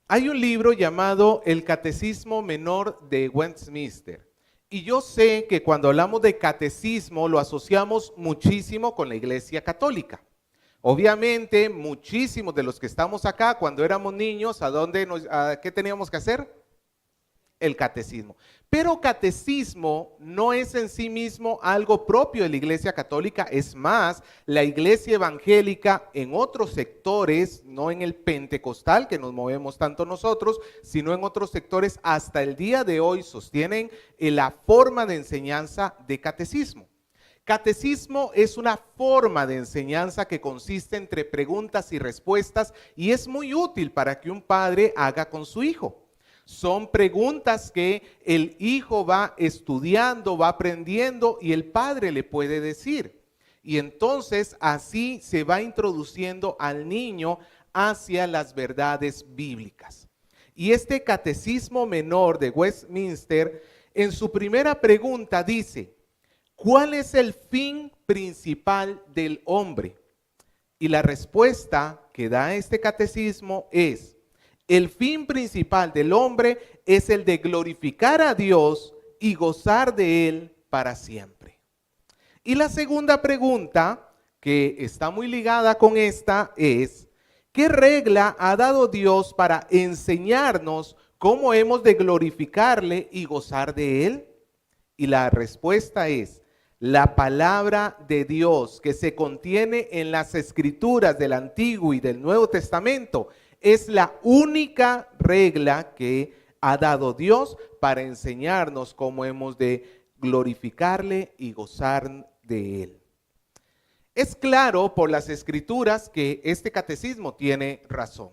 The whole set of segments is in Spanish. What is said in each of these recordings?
Hay un libro llamado El Catecismo Menor de Westminster. Y yo sé que cuando hablamos de catecismo lo asociamos muchísimo con la Iglesia Católica. Obviamente, muchísimos de los que estamos acá, cuando éramos niños, ¿qué teníamos que hacer? El catecismo. Pero catecismo no es en sí mismo algo propio de la Iglesia Católica. Es más, la Iglesia Evangélica en otros sectores, no en el pentecostal que nos movemos tanto nosotros, sino en otros sectores, hasta el día de hoy sostienen la forma de enseñanza de catecismo. Catecismo es una forma de enseñanza que consiste entre preguntas y respuestas y es muy útil para que un padre haga con su hijo. Son preguntas que el hijo va estudiando, va aprendiendo y el padre le puede decir. Y entonces así se va introduciendo al niño hacia las verdades bíblicas. Y este catecismo menor de Westminster, en su primera pregunta dice, ¿cuál es el fin principal del hombre? Y la respuesta que da este catecismo es, el fin principal del hombre es el de glorificar a Dios y gozar de Él para siempre. Y la segunda pregunta, que está muy ligada con esta, es, ¿qué regla ha dado Dios para enseñarnos cómo hemos de glorificarle y gozar de Él? Y la respuesta es, la palabra de Dios que se contiene en las escrituras del Antiguo y del Nuevo Testamento es la única regla que ha dado Dios para enseñarnos cómo hemos de glorificarle y gozar de Él. Es claro por las escrituras que este catecismo tiene razón.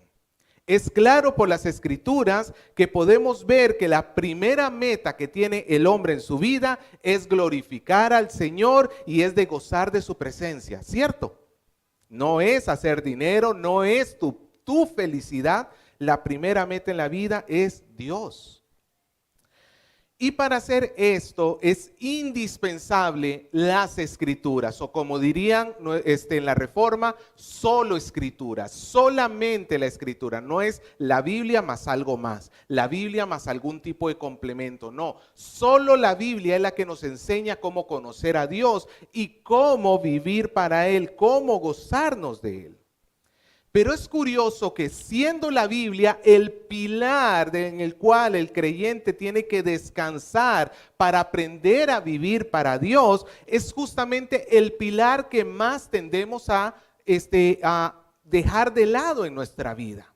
Es claro por las escrituras que podemos ver que la primera meta que tiene el hombre en su vida es glorificar al Señor y es de gozar de su presencia, ¿cierto? No es hacer dinero, no es tu felicidad. La primera meta en la vida es Dios. Y para hacer esto es indispensable las escrituras, o como dirían en la Reforma, solo escrituras, solamente la escritura. No es la Biblia más algo más, la Biblia más algún tipo de complemento, no. Solo la Biblia es la que nos enseña cómo conocer a Dios y cómo vivir para Él, cómo gozarnos de Él. Pero es curioso que siendo la Biblia el pilar en el cual el creyente tiene que descansar para aprender a vivir para Dios, es justamente el pilar que más tendemos a dejar de lado en nuestra vida.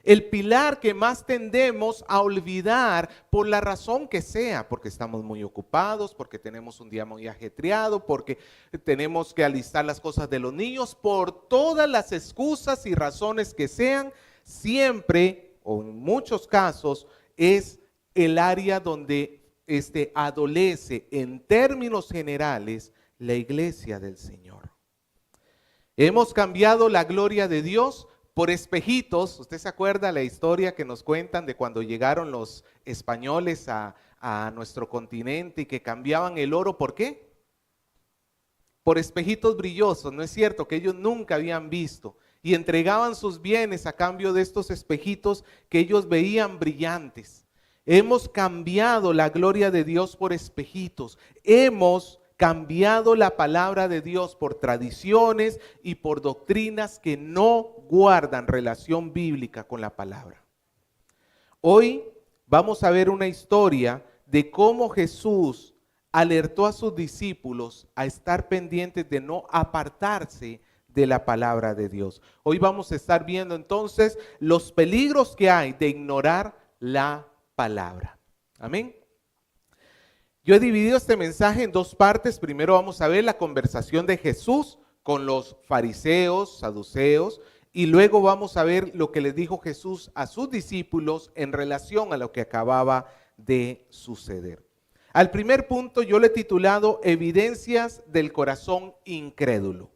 El pilar que más tendemos a olvidar por la razón que sea, porque estamos muy ocupados, porque tenemos un día muy ajetreado, porque tenemos que alistar las cosas de los niños, por todas las excusas y razones que sean, siempre o en muchos casos es el área donde adolece en términos generales la iglesia del Señor. Hemos cambiado la gloria de Dios por espejitos. ¿Usted se acuerda la historia que nos cuentan de cuando llegaron los españoles a nuestro continente y que cambiaban el oro? ¿Por qué? Por espejitos brillosos, ¿no es cierto? Que ellos nunca habían visto y entregaban sus bienes a cambio de estos espejitos que ellos veían brillantes. Hemos cambiado la gloria de Dios por espejitos. Hemos cambiado la palabra de Dios por tradiciones y por doctrinas que no guardan relación bíblica con la palabra. Hoy vamos a ver una historia de cómo Jesús alertó a sus discípulos a estar pendientes de no apartarse de la palabra de Dios. Hoy vamos a estar viendo entonces los peligros que hay de ignorar la palabra. Amén. Yo he dividido este mensaje en dos partes. Primero vamos a ver la conversación de Jesús con los fariseos, saduceos, y luego vamos a ver lo que les dijo Jesús a sus discípulos en relación a lo que acababa de suceder. Al primer punto yo le he titulado Evidencias del corazón incrédulo.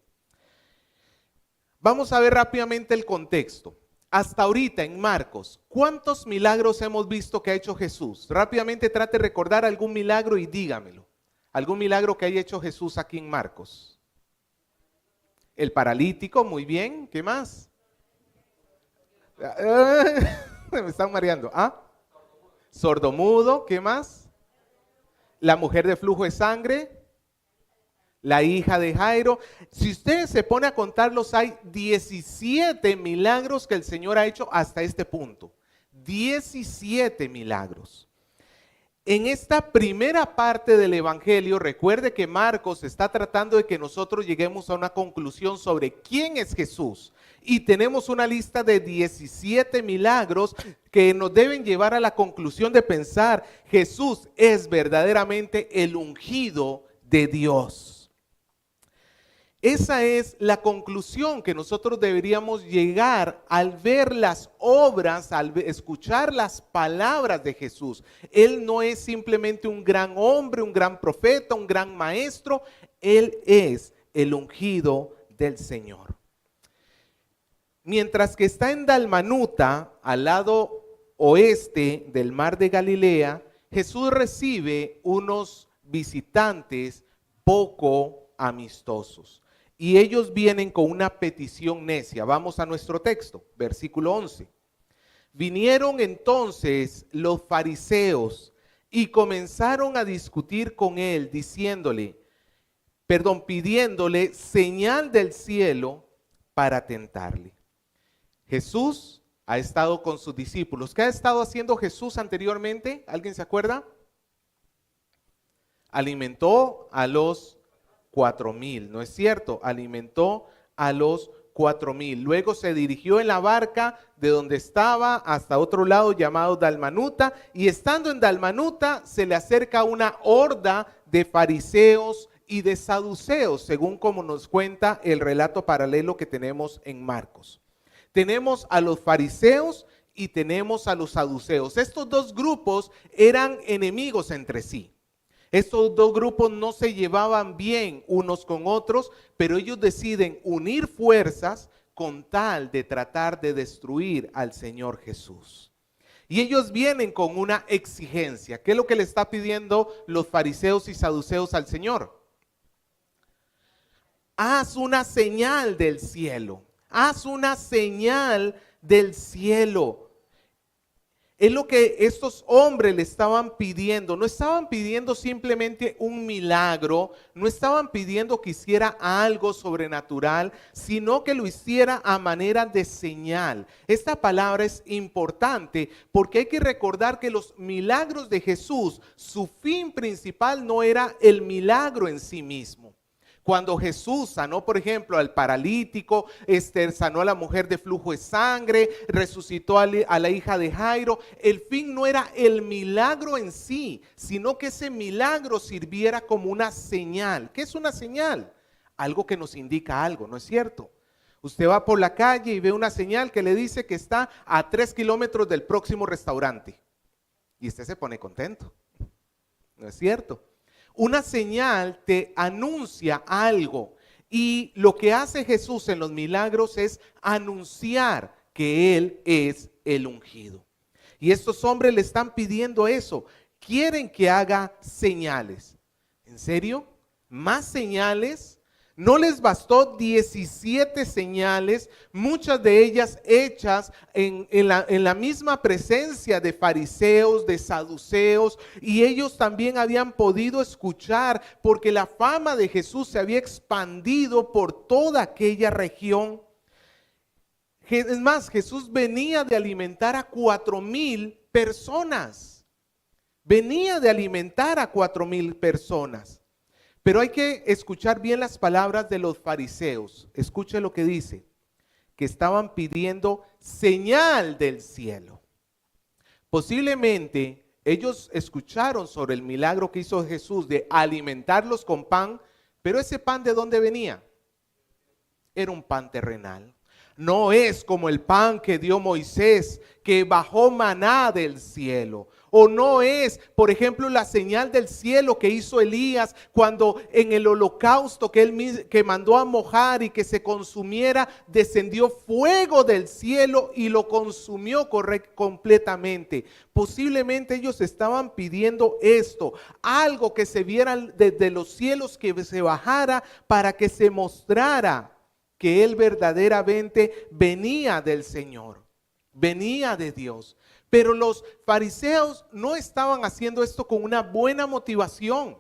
Vamos a ver rápidamente el contexto. Hasta ahorita en Marcos, ¿cuántos milagros hemos visto que ha hecho Jesús? Rápidamente trate de recordar algún milagro y dígamelo. ¿Algún milagro que haya hecho Jesús aquí en Marcos? El paralítico, muy bien. ¿Qué más? Me están mareando. ¿Ah? Sordomudo, ¿qué más? La mujer de flujo de sangre, la hija de Jairo. Si usted se pone a contarlos, hay 17 milagros que el Señor ha hecho hasta este punto. 17 milagros. En esta primera parte del Evangelio, recuerde que Marcos está tratando de que nosotros lleguemos a una conclusión sobre quién es Jesús. Y tenemos una lista de 17 milagros que nos deben llevar a la conclusión de pensar, Jesús es verdaderamente el ungido de Dios. Esa es la conclusión que nosotros deberíamos llegar al ver las obras, al escuchar las palabras de Jesús. Él no es simplemente un gran hombre, un gran profeta, un gran maestro. Él es el ungido del Señor. Mientras que está en Dalmanuta, al lado oeste del mar de Galilea, Jesús recibe unos visitantes poco amistosos. Y ellos vienen con una petición necia. Vamos a nuestro texto, versículo 11. Vinieron entonces los fariseos y comenzaron a discutir con él, pidiéndole señal del cielo para tentarle. Jesús ha estado con sus discípulos. ¿Qué ha estado haciendo Jesús anteriormente? ¿Alguien se acuerda? Alimentó a los 4,000, ¿no es cierto? Alimentó a los 4,000. Luego se dirigió en la barca de donde estaba hasta otro lado llamado Dalmanuta, y estando en Dalmanuta se le acerca una horda de fariseos y de saduceos, según como nos cuenta el relato paralelo que tenemos en Marcos. Tenemos a los fariseos y tenemos a los saduceos. Estos dos grupos eran enemigos entre sí. Estos dos grupos no se llevaban bien unos con otros, pero ellos deciden unir fuerzas con tal de tratar de destruir al Señor Jesús. Y ellos vienen con una exigencia. ¿Qué es lo que le está pidiendo los fariseos y saduceos al Señor? Haz una señal del cielo. Haz una señal del cielo. Es lo que estos hombres le estaban pidiendo. No estaban pidiendo simplemente un milagro, no estaban pidiendo que hiciera algo sobrenatural, sino que lo hiciera a manera de señal. Esta palabra es importante porque hay que recordar que los milagros de Jesús, su fin principal no era el milagro en sí mismo. Cuando Jesús sanó, por ejemplo, al paralítico, sanó a la mujer de flujo de sangre, resucitó a la hija de Jairo, el fin no era el milagro en sí, sino que ese milagro sirviera como una señal. ¿Qué es una señal? Algo que nos indica algo, ¿no es cierto? Usted va por la calle y ve una señal que le dice que está a 3 kilómetros del próximo restaurante. Y usted se pone contento, ¿no es cierto? Una señal te anuncia algo, y lo que hace Jesús en los milagros es anunciar que Él es el ungido. Y estos hombres le están pidiendo eso, quieren que haga señales. ¿En serio? ¿Más señales? No les bastó 17 señales, muchas de ellas hechas en la misma presencia de fariseos, de saduceos, y ellos también habían podido escuchar porque la fama de Jesús se había expandido por toda aquella región. Es más, Jesús venía de alimentar a 4,000 personas. Venía de alimentar a 4,000 personas. Pero hay que escuchar bien las palabras de los fariseos. Escuche lo que dice, que estaban pidiendo señal del cielo. Posiblemente ellos escucharon sobre el milagro que hizo Jesús de alimentarlos con pan, pero ese pan, ¿de dónde venía? Era un pan terrenal. No es como el pan que dio Moisés, que bajó maná del cielo. O no es, por ejemplo, la señal del cielo que hizo Elías cuando en el holocausto que mandó a mojar y que se consumiera, descendió fuego del cielo y lo consumió completamente. Posiblemente ellos estaban pidiendo esto, algo que se viera desde los cielos, que se bajara para que se mostrara que Él verdaderamente venía del Señor. venía de Dios. Pero los fariseos no estaban haciendo esto con una buena motivación.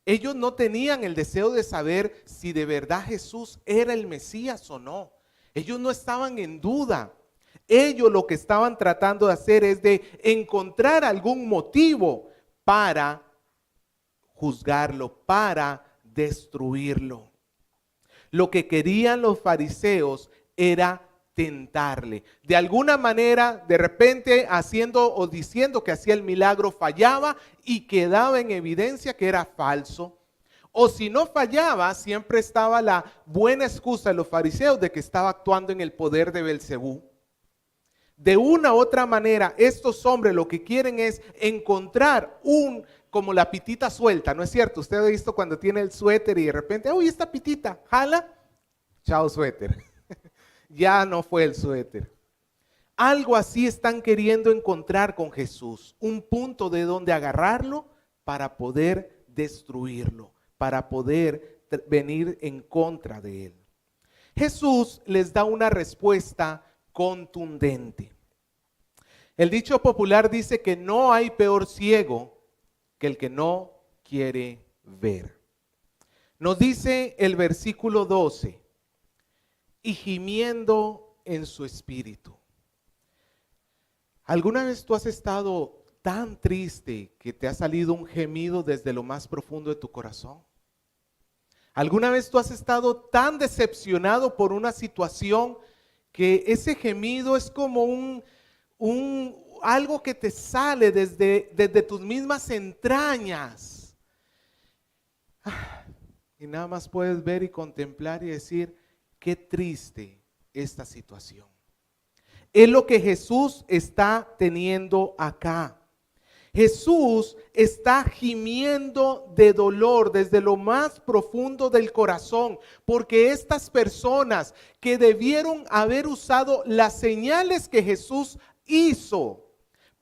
Ellos no tenían el deseo de saber si de verdad Jesús era el Mesías o no. Ellos no estaban en duda. Ellos lo que estaban tratando de hacer es de encontrar algún motivo para juzgarlo, para destruirlo. Lo que querían los fariseos era tentarle. De alguna manera, de repente, haciendo o diciendo que hacía el milagro, fallaba y quedaba en evidencia que era falso. O si no fallaba, siempre estaba la buena excusa de los fariseos de que estaba actuando en el poder de Belcebú. De una u otra manera, estos hombres lo que quieren es encontrar como la pitita suelta, ¿no es cierto? Usted ha visto cuando tiene el suéter y de repente, uy, esta pitita, jala, chao suéter. Ya no fue el suéter. Algo así están queriendo encontrar con Jesús, un punto de donde agarrarlo para poder destruirlo, para poder venir en contra de él. Jesús les da una respuesta contundente. El dicho popular dice que no hay peor ciego que el que no quiere ver. Nos dice el versículo 12, y gimiendo en su espíritu. ¿Alguna vez tú has estado tan triste que te ha salido un gemido desde lo más profundo de tu corazón? ¿Alguna vez tú has estado tan decepcionado por una situación que ese gemido es como algo que te sale desde tus mismas entrañas? Y nada más puedes ver y contemplar y decir, qué triste esta situación. Es lo que Jesús está teniendo acá. Jesús está gimiendo de dolor desde lo más profundo del corazón, porque estas personas que debieron haber usado las señales que Jesús hizo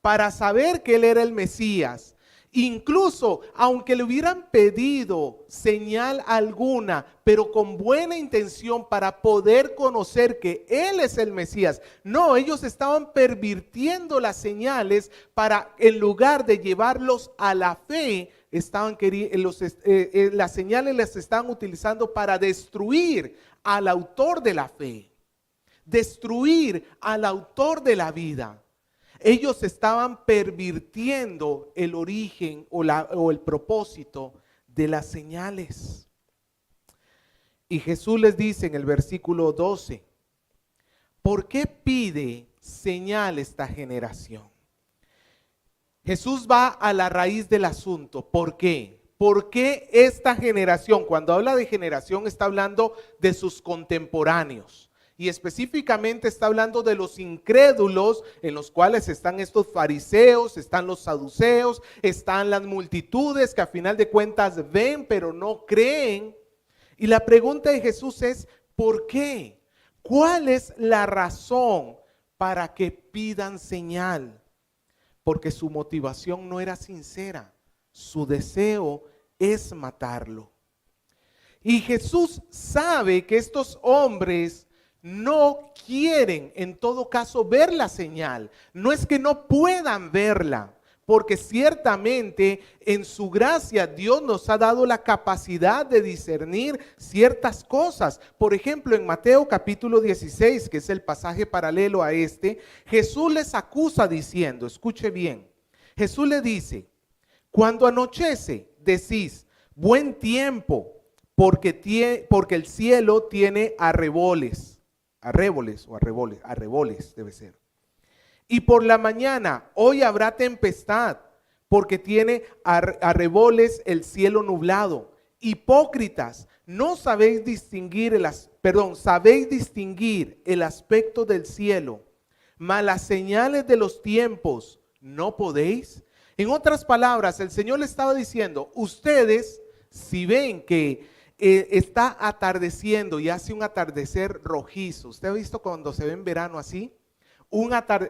para saber que Él era el Mesías, incluso aunque le hubieran pedido señal alguna, pero con buena intención para poder conocer que Él es el Mesías. No, ellos estaban pervirtiendo las señales para, en lugar de llevarlos a la fe, las señales las estaban utilizando para destruir al autor de la fe, destruir al autor de la vida. Ellos estaban pervirtiendo el origen o el propósito de las señales. Y Jesús les dice en el versículo 12, ¿por qué pide señal esta generación? Jesús va a la raíz del asunto. ¿Por qué? ¿Por qué esta generación? Cuando habla de generación está hablando de sus contemporáneos. Y específicamente está hablando de los incrédulos, en los cuales están estos fariseos, están los saduceos, están las multitudes que a final de cuentas ven pero no creen. Y la pregunta de Jesús es, ¿por qué? ¿Cuál es la razón para que pidan señal? Porque su motivación no era sincera, su deseo es matarlo. Y Jesús sabe que estos hombres no quieren en todo caso ver la señal. No es que no puedan verla, porque ciertamente en su gracia Dios nos ha dado la capacidad de discernir ciertas cosas. Por ejemplo, en Mateo capítulo 16, que es el pasaje paralelo a este, Jesús les acusa diciendo, escuche bien, Jesús le dice, cuando anochece decís, buen tiempo, porque el cielo tiene arreboles debe ser. Y por la mañana, hoy habrá tempestad, porque tiene arreboles el cielo nublado. Hipócritas, no sabéis distinguir sabéis distinguir el aspecto del cielo, mas las señales de los tiempos no podéis. En otras palabras, el Señor le estaba diciendo, ustedes si ven que está atardeciendo y hace un atardecer rojizo. ¿Usted ha visto cuando se ve en verano así?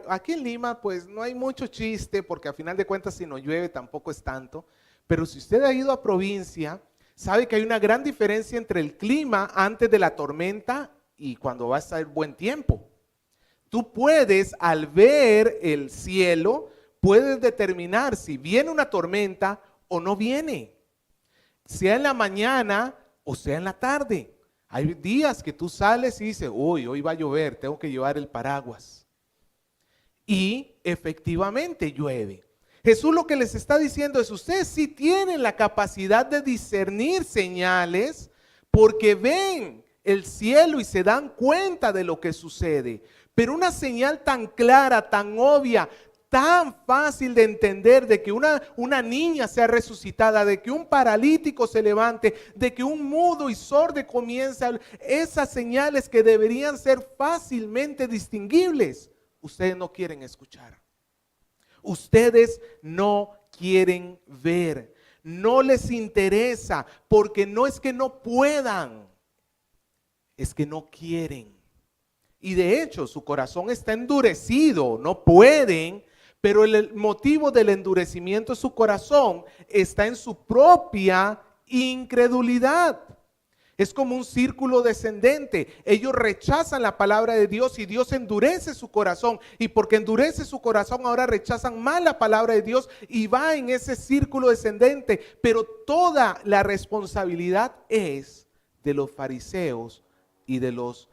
Aquí en Lima pues no hay mucho chiste porque a final de cuentas si no llueve tampoco es tanto. Pero si usted ha ido a provincia, sabe que hay una gran diferencia entre el clima antes de la tormenta y cuando va a estar buen tiempo. Tú puedes, al ver el cielo, puedes determinar si viene una tormenta o no viene, sea en la mañana o sea en la tarde. Hay días que tú sales y dices, uy, hoy va a llover, tengo que llevar el paraguas. Y efectivamente llueve. Jesús lo que les está diciendo es, ustedes sí tienen la capacidad de discernir señales porque ven el cielo y se dan cuenta de lo que sucede. Pero una señal tan clara, tan obvia, tan fácil de entender de que una niña sea resucitada, de que un paralítico se levante, de que un mudo y sordo comience a hablar, esas señales que deberían ser fácilmente distinguibles, ustedes no quieren escuchar. Ustedes no quieren ver, no les interesa, porque no es que no puedan, es que no quieren. Y de hecho su corazón está endurecido, no pueden, pero el motivo del endurecimiento de su corazón está en su propia incredulidad. Es como un círculo descendente. Ellos rechazan la palabra de Dios y Dios endurece su corazón. Y porque endurece su corazón, ahora rechazan más la palabra de Dios y va en ese círculo descendente. Pero toda la responsabilidad es de los fariseos y de los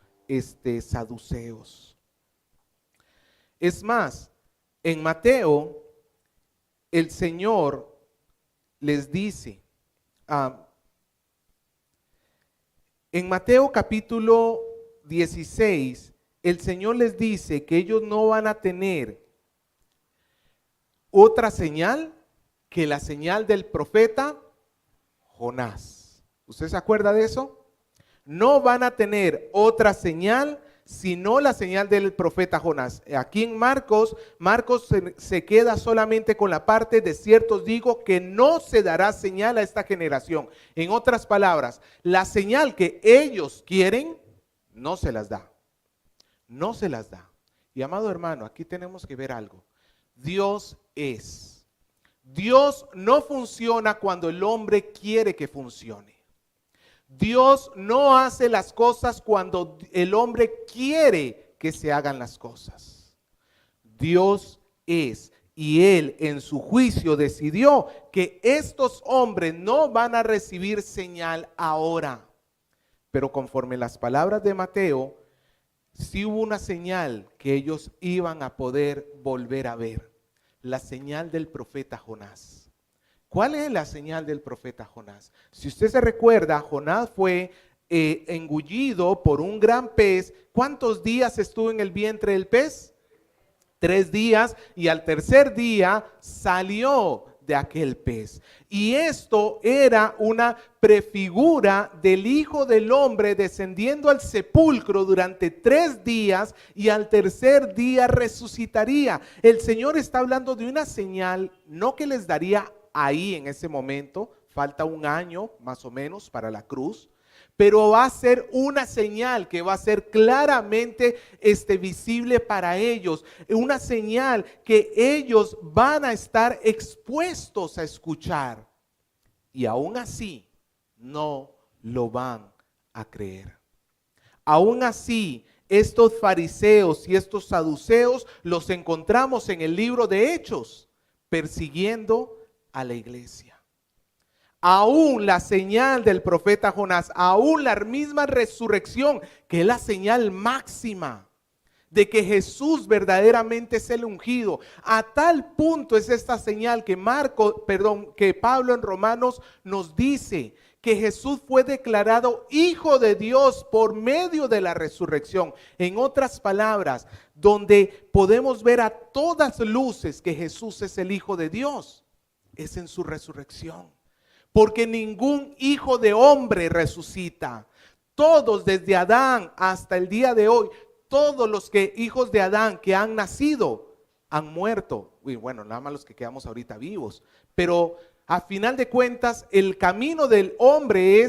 saduceos. Es más, en Mateo, el Señor les dice, en Mateo capítulo 16, el Señor les dice que ellos no van a tener otra señal que la señal del profeta Jonás. ¿Usted se acuerda de eso? No van a tener otra señal sino la señal del profeta Jonás. Aquí en Marcos se queda solamente con la parte de ciertos digo que no se dará señal a esta generación. En otras palabras, la señal que ellos quieren no se las da. No se las da. Y amado hermano, aquí tenemos que ver algo. Dios es. Dios no funciona cuando el hombre quiere que funcione. Dios no hace las cosas cuando el hombre quiere que se hagan las cosas. Dios es, y Él en su juicio decidió que estos hombres no van a recibir señal ahora. Pero conforme las palabras de Mateo, sí hubo una señal que ellos iban a poder volver a ver. La señal del profeta Jonás. ¿Cuál es la señal del profeta Jonás? Si usted se recuerda, Jonás fue engullido por un gran pez. ¿Cuántos días estuvo en el vientre del pez? 3 días, y al tercer día salió de aquel pez. Y esto era una prefigura del Hijo del Hombre descendiendo al sepulcro durante 3 días y al tercer día resucitaría. El Señor está hablando de una señal, no que les daría ahí en ese momento, falta 1 año más o menos para la cruz, pero va a ser una señal que va a ser claramente visible para ellos, una señal que ellos van a estar expuestos a escuchar y aún así no lo van a creer. Aún así, estos fariseos y estos saduceos los encontramos en el libro de Hechos, persiguiendo a la iglesia. Aún la señal del profeta Jonás, aún la misma resurrección, que es la señal máxima de que Jesús verdaderamente es el ungido. A tal punto es esta señal que que Pablo en Romanos nos dice que Jesús fue declarado Hijo de Dios por medio de la resurrección. En otras palabras, donde podemos ver a todas luces que Jesús es el Hijo de Dios, es en su resurrección. Porque ningún hijo de hombre resucita. Todos desde Adán hasta el día de hoy, todos los hijos de Adán que han nacido han muerto. Y bueno, nada más los que quedamos ahorita vivos. Pero a final de cuentas, el camino del hombre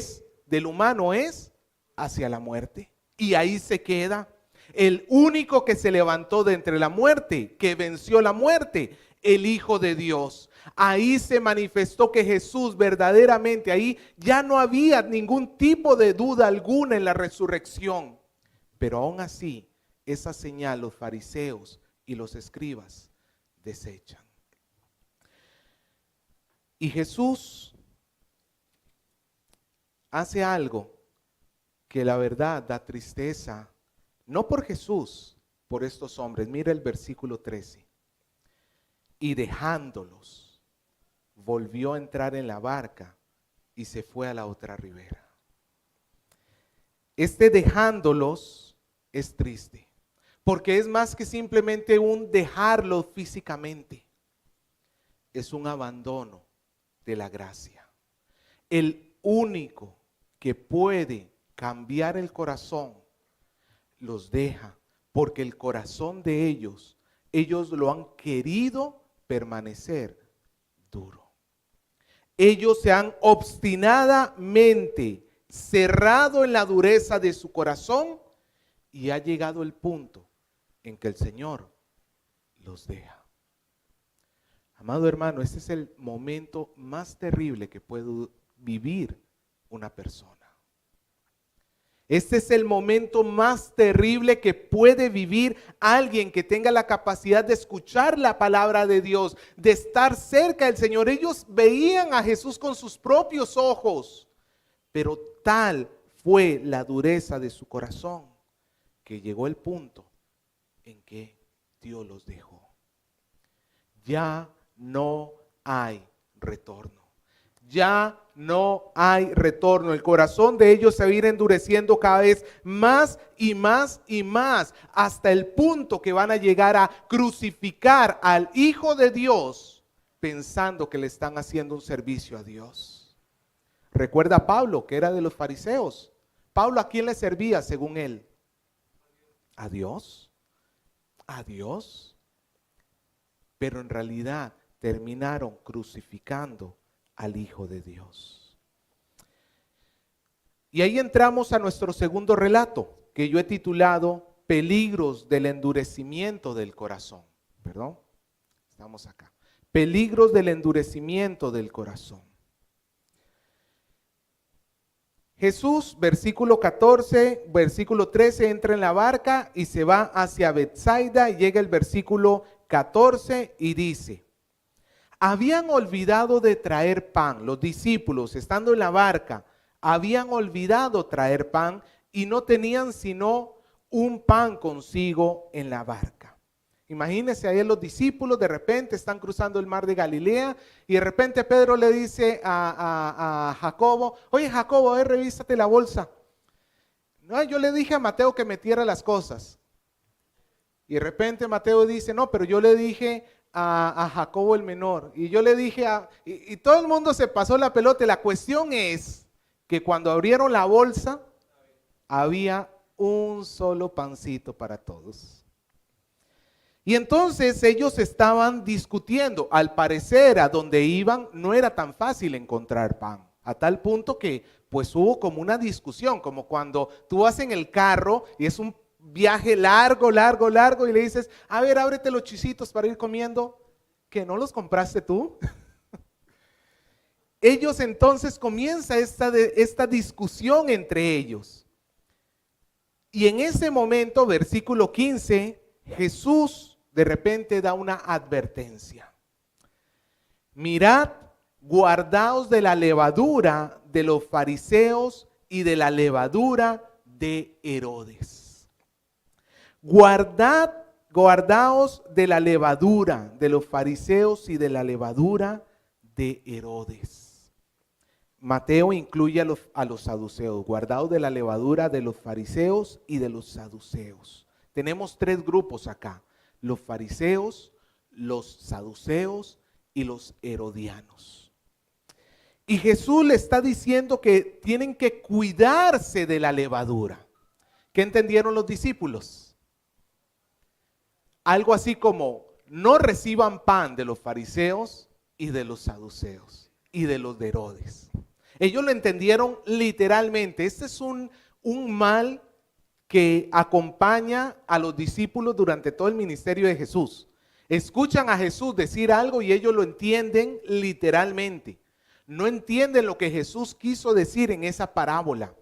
del humano es hacia la muerte. Y ahí se queda. El único que se levantó de entre la muerte, que venció la muerte, el Hijo de Dios. Ahí se manifestó que Jesús verdaderamente, ahí ya no había ningún tipo de duda alguna en la resurrección. Pero aún así, esa señal los fariseos y los escribas desechan. Y Jesús hace algo que la verdad da tristeza, no por Jesús, por estos hombres. Mira el versículo 13. Y dejándolos, volvió a entrar en la barca y se fue a la otra ribera. Este dejándolos es triste, porque es más que simplemente un dejarlos físicamente. Es un abandono de la gracia. El único que puede cambiar el corazón los deja, porque el corazón de ellos lo han querido permanecer duro. Ellos se han obstinadamente cerrado en la dureza de su corazón y ha llegado el punto en que el Señor los deja. Amado hermano, este es el momento más terrible que puede vivir una persona. Este es el momento más terrible que puede vivir alguien que tenga la capacidad de escuchar la palabra de Dios, de estar cerca del Señor. Ellos veían a Jesús con sus propios ojos, pero tal fue la dureza de su corazón que llegó el punto en que Dios los dejó. Ya no hay retorno. Ya no hay retorno. El corazón de ellos se va a ir endureciendo cada vez más y más y más, hasta el punto que van a llegar a crucificar al Hijo de Dios, pensando que le están haciendo un servicio a Dios. Recuerda a Pablo, que era de los fariseos. Pablo, ¿a quién le servía según él? ¿A Dios? ¿A Dios? Pero en realidad terminaron crucificando al Hijo de Dios. Y ahí entramos a nuestro segundo relato, que yo he titulado Peligros del endurecimiento del corazón. Perdón, estamos acá. Peligros del endurecimiento del corazón. Jesús, versículo 14, versículo 13, entra en la barca y se va hacia Betsaida, y llega el versículo 14 y dice: habían olvidado de traer pan. Los discípulos, estando en la barca, habían olvidado traer pan y no tenían sino un pan consigo en la barca. Imagínense, ahí los discípulos de repente están cruzando el mar de Galilea y de repente Pedro le dice a Jacobo: oye Jacobo, a ver, revísate la bolsa. No, yo le dije a Mateo que metiera las cosas. Y de repente Mateo dice: no, pero yo le dije a Jacobo el menor, y yo le dije y todo el mundo se pasó la pelota. La cuestión es que cuando abrieron la bolsa había un solo pancito para todos. Y entonces ellos estaban discutiendo. Al parecer, a donde iban no era tan fácil encontrar pan, a tal punto que pues hubo como una discusión, como cuando tú vas en el carro y es un viaje largo y le dices: a ver, ábrete los chisitos para ir comiendo, ¿que no los compraste tú? Ellos entonces comienza esta discusión entre ellos. Y en ese momento, versículo 15, Jesús de repente da una advertencia: mirad, guardaos de la levadura de los fariseos y de la levadura de Herodes. Guardaos de la levadura de los fariseos y de la levadura de Herodes. Mateo incluye a los saduceos. Guardaos de la levadura de los fariseos y de los saduceos. Tenemos tres grupos acá: los fariseos, los saduceos y los herodianos. Y Jesús le está diciendo que tienen que cuidarse de la levadura. ¿Qué entendieron los discípulos? Algo así como: no reciban pan de los fariseos y de los saduceos y de los de Herodes. Ellos lo entendieron literalmente. Este es un mal que acompaña a los discípulos durante todo el ministerio de Jesús. Escuchan a Jesús decir algo y ellos lo entienden literalmente. No entienden lo que Jesús quiso decir en esa parábola.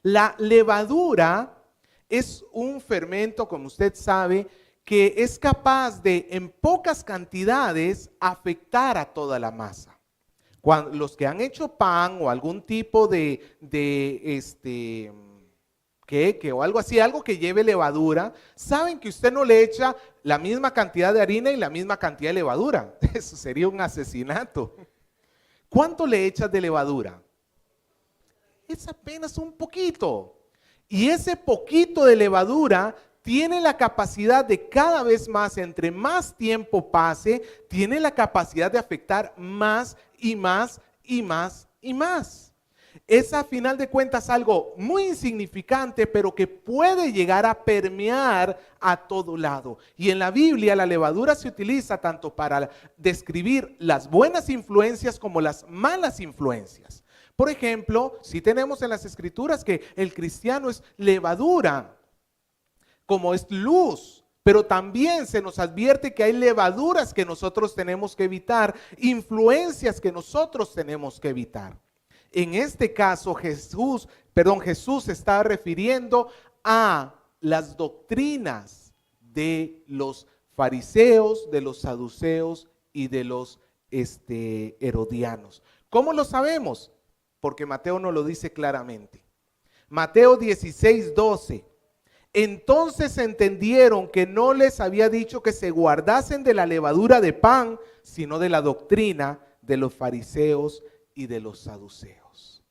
La levadura es un fermento, como usted sabe, que es capaz de en pocas cantidades afectar a toda la masa. Cuando, los que han hecho pan o algún tipo de queque o algo así, algo que lleve levadura, saben que usted no le echa la misma cantidad de harina y la misma cantidad de levadura. Eso sería un asesinato. ¿Cuánto le echas de levadura? Es apenas un poquito. Y ese poquito de levadura tiene la capacidad de cada vez más, entre más tiempo pase, tiene la capacidad de afectar más y más y más y más. Es a final de cuentas algo muy insignificante, pero que puede llegar a permear a todo lado. Y en la Biblia la levadura se utiliza tanto para describir las buenas influencias como las malas influencias. Por ejemplo, si tenemos en las escrituras que el cristiano es levadura, como es luz, pero también se nos advierte que hay levaduras que nosotros tenemos que evitar, influencias que nosotros tenemos que evitar. En este caso Jesús se está refiriendo a las doctrinas de los fariseos, de los saduceos y de los herodianos. ¿Cómo lo sabemos? Porque Mateo nos lo dice claramente. Mateo 16:12. Entonces entendieron que no les había dicho que se guardasen de la levadura de pan, sino de la doctrina de los fariseos y de los saduceos.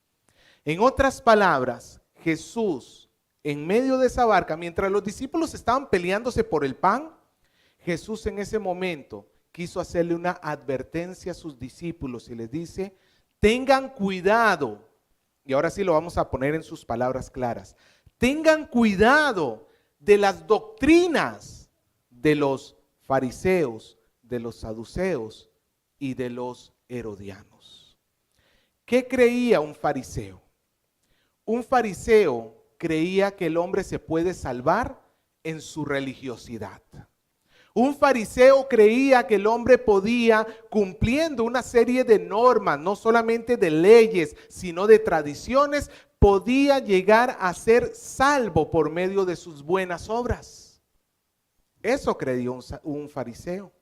En otras palabras, Jesús, en medio de esa barca, mientras los discípulos estaban peleándose por el pan, Jesús en ese momento quiso hacerle una advertencia a sus discípulos y les dice: tengan cuidado, y ahora sí lo vamos a poner en sus palabras claras, tengan cuidado de las doctrinas de los fariseos, de los saduceos y de los herodianos. ¿Qué creía un fariseo? Un fariseo creía que el hombre se puede salvar en su religiosidad. Un fariseo creía que el hombre podía, cumpliendo una serie de normas, no solamente de leyes, sino de tradiciones, podía llegar a ser salvo por medio de sus buenas obras. Eso creyó un fariseo.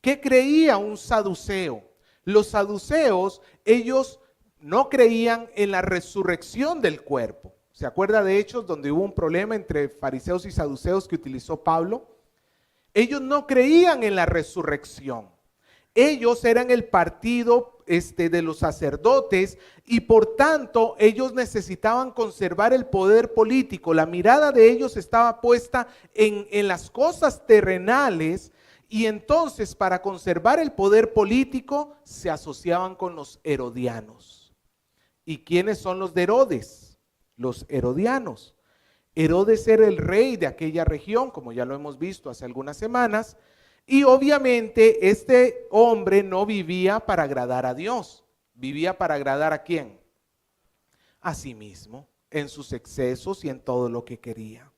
¿Qué creía un saduceo? Los saduceos, ellos no creían en la resurrección del cuerpo. ¿Se acuerda de Hechos donde hubo un problema entre fariseos y saduceos que utilizó Pablo? Ellos no creían en la resurrección. Ellos eran el partido de los sacerdotes y por tanto ellos necesitaban conservar el poder político. La mirada de ellos estaba puesta en las cosas terrenales y entonces para conservar el poder político se asociaban con los herodianos. ¿Y quiénes son los de Herodes? Los herodianos. Herodes era el rey de aquella región, como ya lo hemos visto hace algunas semanas, y obviamente este hombre no vivía para agradar a Dios, vivía para agradar ¿a quién? A sí mismo, en sus excesos y en todo lo que quería.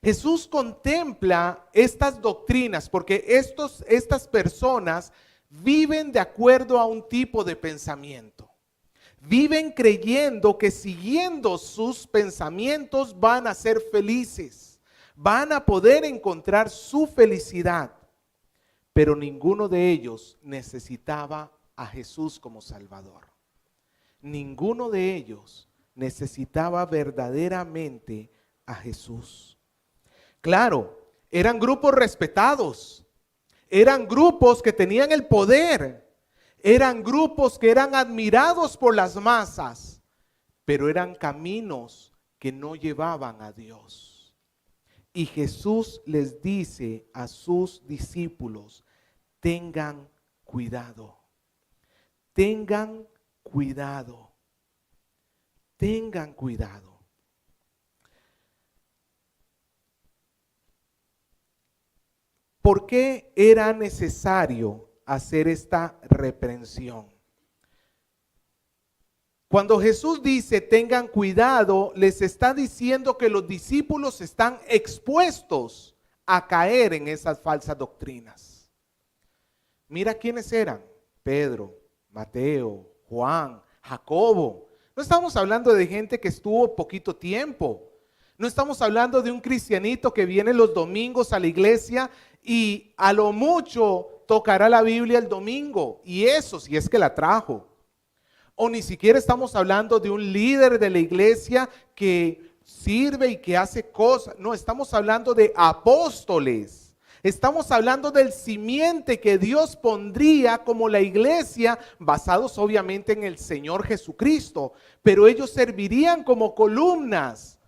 Jesús contempla estas doctrinas porque estas personas viven de acuerdo a un tipo de pensamiento. Viven creyendo que siguiendo sus pensamientos van a ser felices, van a poder encontrar su felicidad, pero ninguno de ellos necesitaba a Jesús como Salvador. Ninguno de ellos necesitaba verdaderamente a Jesús. Claro, eran grupos respetados, eran grupos que tenían el poder, eran grupos que eran admirados por las masas, pero eran caminos que no llevaban a Dios. Y Jesús les dice a sus discípulos: tengan cuidado, tengan cuidado, tengan cuidado. ¿Por qué era necesario hacer esta reprensión? Cuando Jesús dice tengan cuidado, les está diciendo que los discípulos están expuestos a caer en esas falsas doctrinas. Mira quiénes eran: Pedro, Mateo, Juan, Jacobo. No estamos hablando de gente que estuvo poquito tiempo. No estamos hablando de un cristianito que viene los domingos a la iglesia y a lo mucho tocará la Biblia el domingo, y eso si es que la trajo. O ni siquiera estamos hablando de un líder de la iglesia que sirve y que hace cosas. No, estamos hablando de apóstoles. Estamos hablando del simiente que Dios pondría como la iglesia, basados obviamente en el Señor Jesucristo, pero ellos servirían como columnas.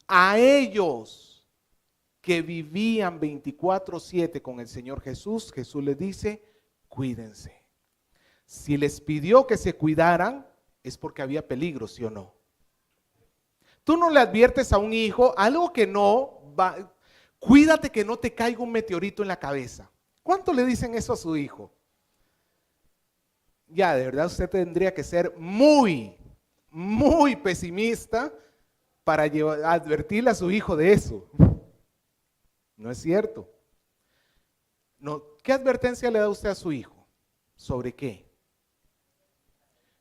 A ellos que vivían 24/7 con el Señor Jesús, Jesús les dice, cuídense. Si les pidió que se cuidaran, es porque había peligro, ¿sí o no? Tú no le adviertes a un hijo algo que no va. Cuídate que no te caiga un meteorito en la cabeza. ¿Cuánto le dicen eso a su hijo? Ya, de verdad usted tendría que ser muy, muy pesimista para advertirle a su hijo de eso. No es cierto. No, ¿qué advertencia le da usted a su hijo? ¿Sobre qué?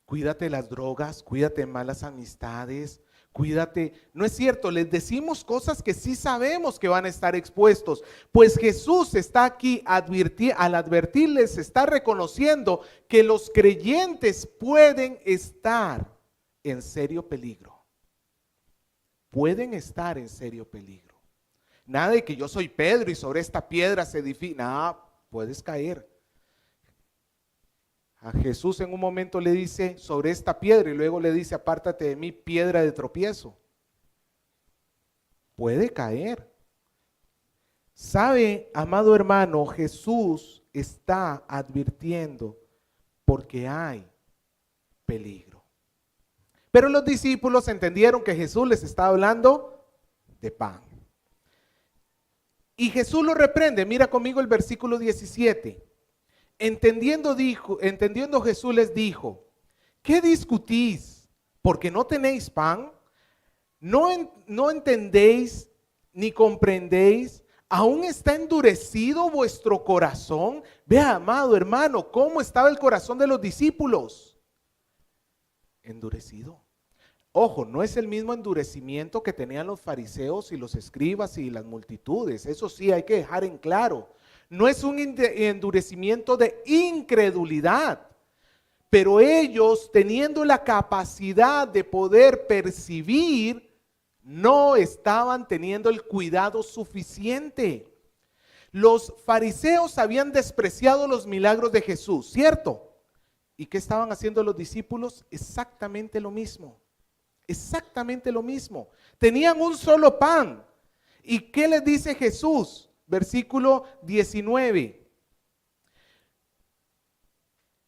Cuídate de las drogas, cuídate de malas amistades, cuídate. No es cierto, les decimos cosas que sí sabemos que van a estar expuestos. Pues Jesús está aquí al advertirles, está reconociendo que los creyentes pueden estar en serio peligro. Pueden estar en serio peligro. Nada de que yo soy Pedro y sobre esta piedra se edifica. Nada, puedes caer. A Jesús en un momento le dice sobre esta piedra y luego le dice apártate de mí, piedra de tropiezo. Puede caer. ¿Sabe, amado hermano? Jesús está advirtiendo porque hay peligro. Pero los discípulos entendieron que Jesús les estaba hablando de pan. Y Jesús lo reprende. Mira conmigo el versículo 17. Entendiendo Jesús les dijo, ¿qué discutís? ¿Porque no tenéis pan? ¿No entendéis ni comprendéis? ¿Aún está endurecido vuestro corazón? Vea, amado hermano, cómo estaba el corazón de los discípulos. Endurecido. Ojo, no es el mismo endurecimiento que tenían los fariseos y los escribas y las multitudes. Eso sí hay que dejar en claro. No es un endurecimiento de incredulidad, pero ellos, teniendo la capacidad de poder percibir, no estaban teniendo el cuidado suficiente. Los fariseos habían despreciado los milagros de Jesús, ¿cierto? ¿Y qué estaban haciendo los discípulos? Exactamente lo mismo. Exactamente lo mismo. Tenían un solo pan. ¿Y qué les dice Jesús? Versículo 19.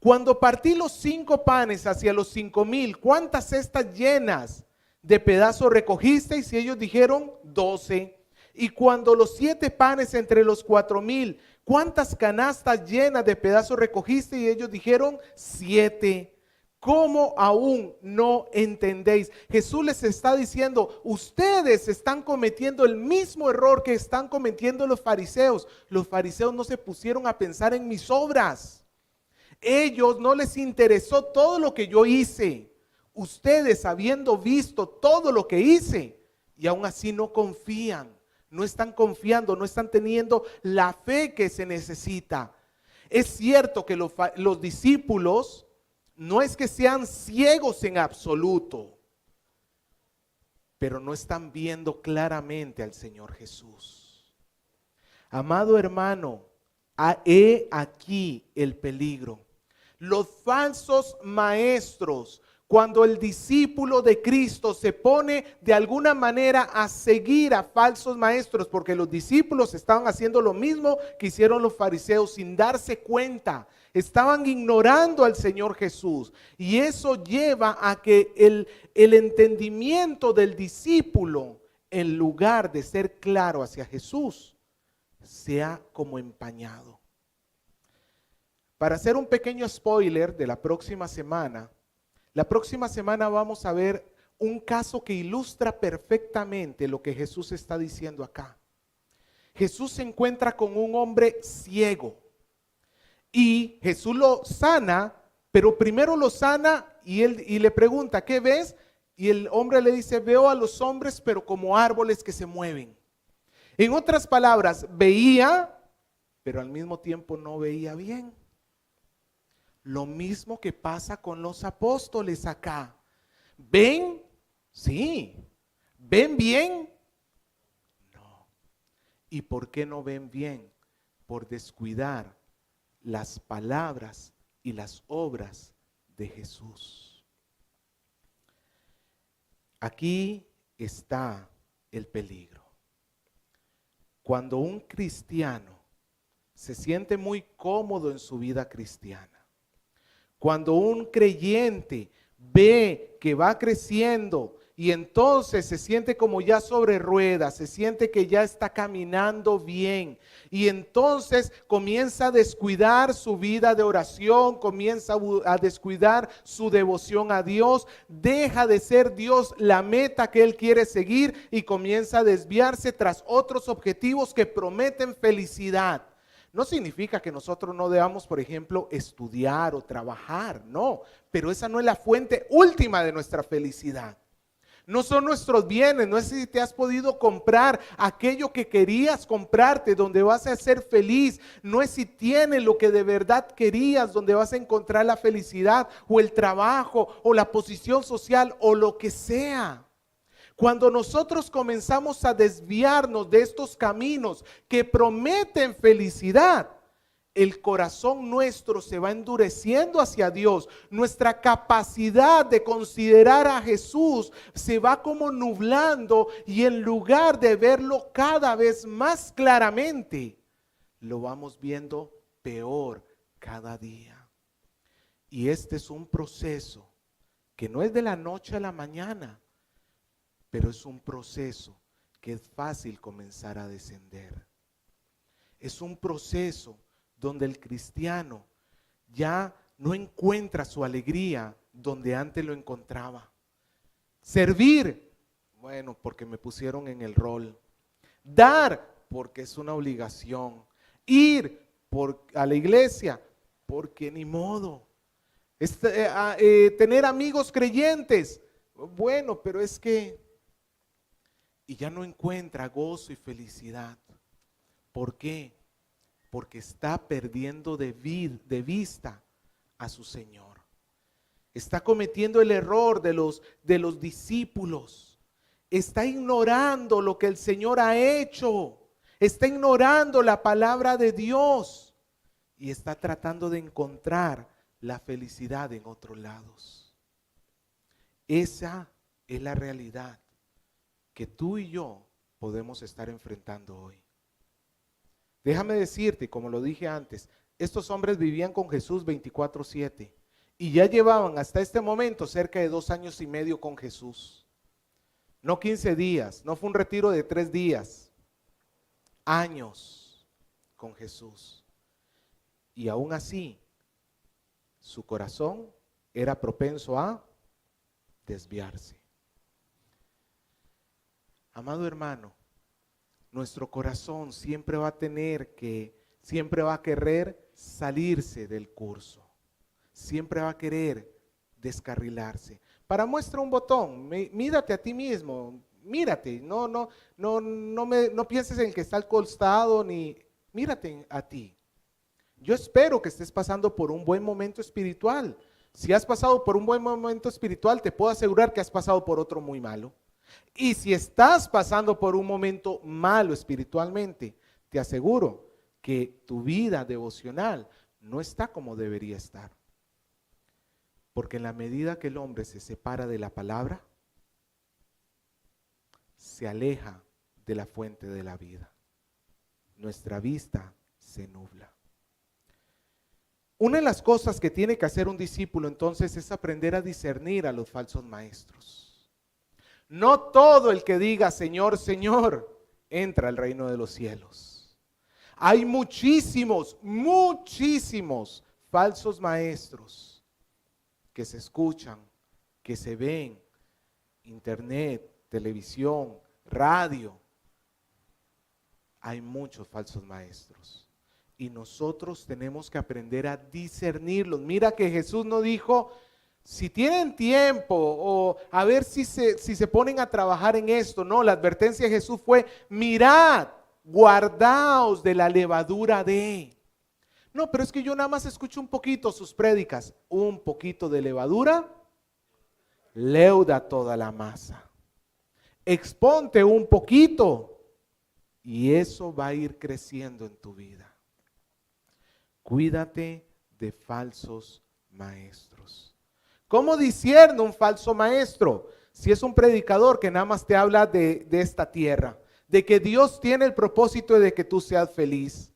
Cuando partí los 5 panes hacia los 5,000, ¿cuántas cestas llenas de pedazos recogisteis? Y ellos dijeron 12. Y cuando los 7 panes entre los 4,000, ¿cuántas canastas llenas de pedazos recogiste? Y ellos dijeron 7. ¿Cómo aún no entendéis? Jesús les está diciendo, ustedes están cometiendo el mismo error que están cometiendo los fariseos. Los fariseos no se pusieron a pensar en mis obras. Ellos no les interesó todo lo que yo hice. Ustedes, habiendo visto todo lo que hice, y aún así no confían, no están confiando, no están teniendo la fe que se necesita. Es cierto que los discípulos no es que sean ciegos en absoluto, pero no están viendo claramente al Señor Jesús. Amado hermano, he aquí el peligro. Los falsos maestros, cuando el discípulo de Cristo se pone de alguna manera a seguir a falsos maestros, porque los discípulos estaban haciendo lo mismo que hicieron los fariseos sin darse cuenta. Estaban ignorando al Señor Jesús, y eso lleva a que el entendimiento del discípulo, en lugar de ser claro hacia Jesús, sea como empañado. Para hacer un pequeño spoiler de la próxima semana vamos a ver un caso que ilustra perfectamente lo que Jesús está diciendo acá. Jesús se encuentra con un hombre ciego. Y Jesús lo sana, pero primero lo sana y le pregunta, ¿qué ves? Y el hombre le dice, veo a los hombres, pero como árboles que se mueven. En otras palabras, veía, pero al mismo tiempo no veía bien. Lo mismo que pasa con los apóstoles acá. ¿Ven? Sí. ¿Ven bien? No. ¿Y por qué no ven bien? Por descuidar las palabras y las obras de Jesús. Aquí está el peligro. Cuando un cristiano se siente muy cómodo en su vida cristiana, cuando un creyente ve que va creciendo y entonces se siente como ya sobre ruedas, se siente que ya está caminando bien y entonces comienza a descuidar su vida de oración, comienza a descuidar su devoción a Dios, deja de ser Dios la meta que él quiere seguir y comienza a desviarse tras otros objetivos que prometen felicidad. No significa que nosotros no debamos, por ejemplo, estudiar o trabajar, no, pero esa no es la fuente última de nuestra felicidad. No son nuestros bienes, no es si te has podido comprar aquello que querías comprarte, donde vas a ser feliz, no es si tienes lo que de verdad querías, donde vas a encontrar la felicidad o el trabajo o la posición social o lo que sea. Cuando nosotros comenzamos a desviarnos de estos caminos que prometen felicidad, el corazón nuestro se va endureciendo hacia Dios. Nuestra capacidad de considerar a Jesús se va como nublando y en lugar de verlo cada vez más claramente, lo vamos viendo peor cada día. Y este es un proceso que no es de la noche a la mañana, pero es un proceso que es fácil comenzar a descender. Es un proceso donde el cristiano ya no encuentra su alegría donde antes lo encontraba. Servir, bueno, porque me pusieron en el rol. Dar, porque es una obligación. Ir a la iglesia, porque ni modo. Tener amigos creyentes, bueno, pero es que... Y ya no encuentra gozo y felicidad. ¿Por qué? Porque está perdiendo de vista a su Señor. Está cometiendo el error de los discípulos. Está ignorando lo que el Señor ha hecho. Está ignorando la palabra de Dios. Y está tratando de encontrar la felicidad en otros lados. Esa es la realidad que tú y yo podemos estar enfrentando hoy. Déjame decirte, como lo dije antes, estos hombres vivían con Jesús 24/7 y ya llevaban hasta este momento cerca de 2 años y medio con Jesús. No 15 días, no fue un retiro de 3 días, años con Jesús. Y aún así, su corazón era propenso a desviarse. Amado hermano, nuestro corazón siempre va a querer salirse del curso. Siempre va a querer descarrilarse. Para muestra un botón, mírate a ti mismo, mírate, no pienses en el que está al costado, ni mírate a ti. Yo espero que estés pasando por un buen momento espiritual. Si has pasado por un buen momento espiritual, te puedo asegurar que has pasado por otro muy malo. Y si estás pasando por un momento malo espiritualmente, te aseguro que tu vida devocional no está como debería estar. Porque en la medida que el hombre se separa de la palabra, se aleja de la fuente de la vida. Nuestra vista se nubla. Una de las cosas que tiene que hacer un discípulo entonces es aprender a discernir a los falsos maestros. No todo el que diga Señor, Señor, entra al reino de los cielos. Hay muchísimos falsos maestros que se escuchan, que se ven, internet, televisión, radio. Hay muchos falsos maestros y nosotros tenemos que aprender a discernirlos. Mira que Jesús no dijo, Si tienen tiempo o a ver si se ponen a trabajar en esto, no, la advertencia de Jesús fue, mirad, guardaos de la levadura de. No, pero es que yo nada más escucho un poquito sus prédicas. Un poquito de levadura leuda toda la masa. Exponte un poquito y eso va a ir creciendo en tu vida. Cuídate de falsos maestros. ¿Cómo discierne un falso maestro? Si es un predicador que nada más te habla de esta tierra, de que Dios tiene el propósito de que tú seas feliz,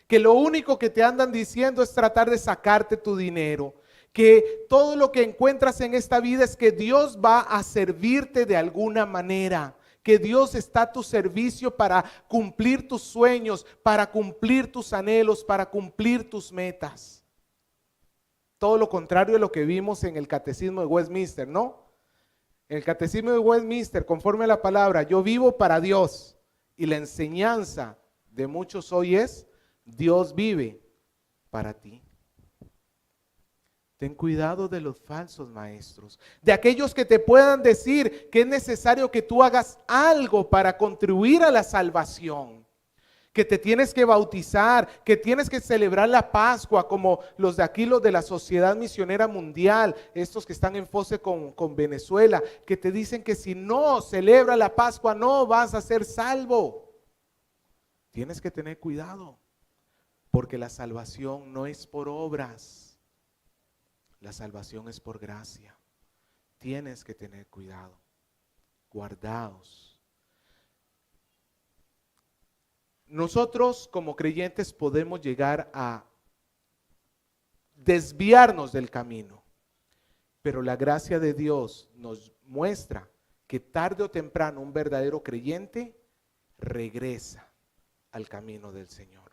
que lo único que te andan diciendo es tratar de sacarte tu dinero, que todo lo que encuentras en esta vida es que Dios va a servirte de alguna manera, que Dios está a tu servicio para cumplir tus sueños, para cumplir tus anhelos, para cumplir tus metas. Todo lo contrario de lo que vimos en el Catecismo de Westminster, ¿no? En el Catecismo de Westminster, conforme a la palabra, yo vivo para Dios. Y la enseñanza de muchos hoy es, Dios vive para ti. Ten cuidado de los falsos maestros, de aquellos que te puedan decir que es necesario que tú hagas algo para contribuir a la salvación, que te tienes que bautizar, que tienes que celebrar la Pascua, como los de aquí, los de la Sociedad Misionera Mundial, estos que están en Fose con Venezuela, que te dicen que si no celebras la Pascua no vas a ser salvo. Tienes que tener cuidado, porque la salvación no es por obras. La salvación es por gracia. Tienes que tener cuidado. Guardaos. Nosotros como creyentes podemos llegar a desviarnos del camino, pero la gracia de Dios nos muestra que tarde o temprano un verdadero creyente regresa al camino del Señor.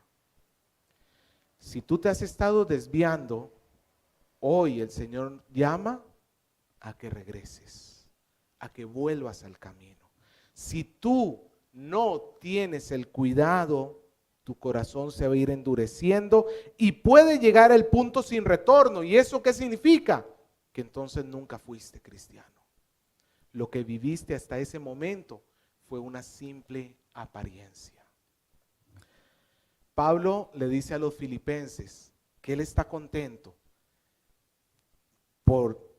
Si tú te has estado desviando, hoy el Señor llama a que regreses, a que vuelvas al camino. Si tú no tienes el cuidado, tu corazón se va a ir endureciendo y puede llegar al punto sin retorno. ¿Y eso qué significa? Que entonces nunca fuiste cristiano. Lo que viviste hasta ese momento fue una simple apariencia. Pablo le dice a los filipenses que él está contento por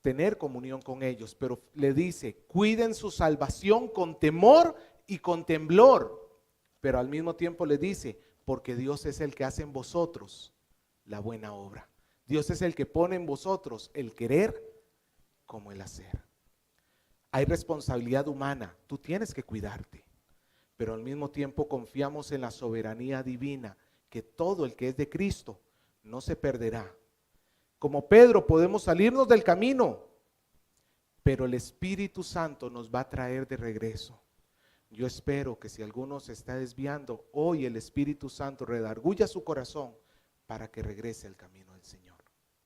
tener comunión con ellos, pero le dice, cuiden su salvación con temor y con temblor, pero al mismo tiempo le dice, porque Dios es el que hace en vosotros la buena obra. Dios es el que pone en vosotros el querer como el hacer. Hay responsabilidad humana, tú tienes que cuidarte, pero al mismo tiempo confiamos en la soberanía divina, que todo el que es de Cristo no se perderá. Como Pedro podemos salirnos del camino, pero el Espíritu Santo nos va a traer de regreso. Yo espero que si alguno se está desviando, hoy el Espíritu Santo redarguya su corazón para que regrese al camino del Señor.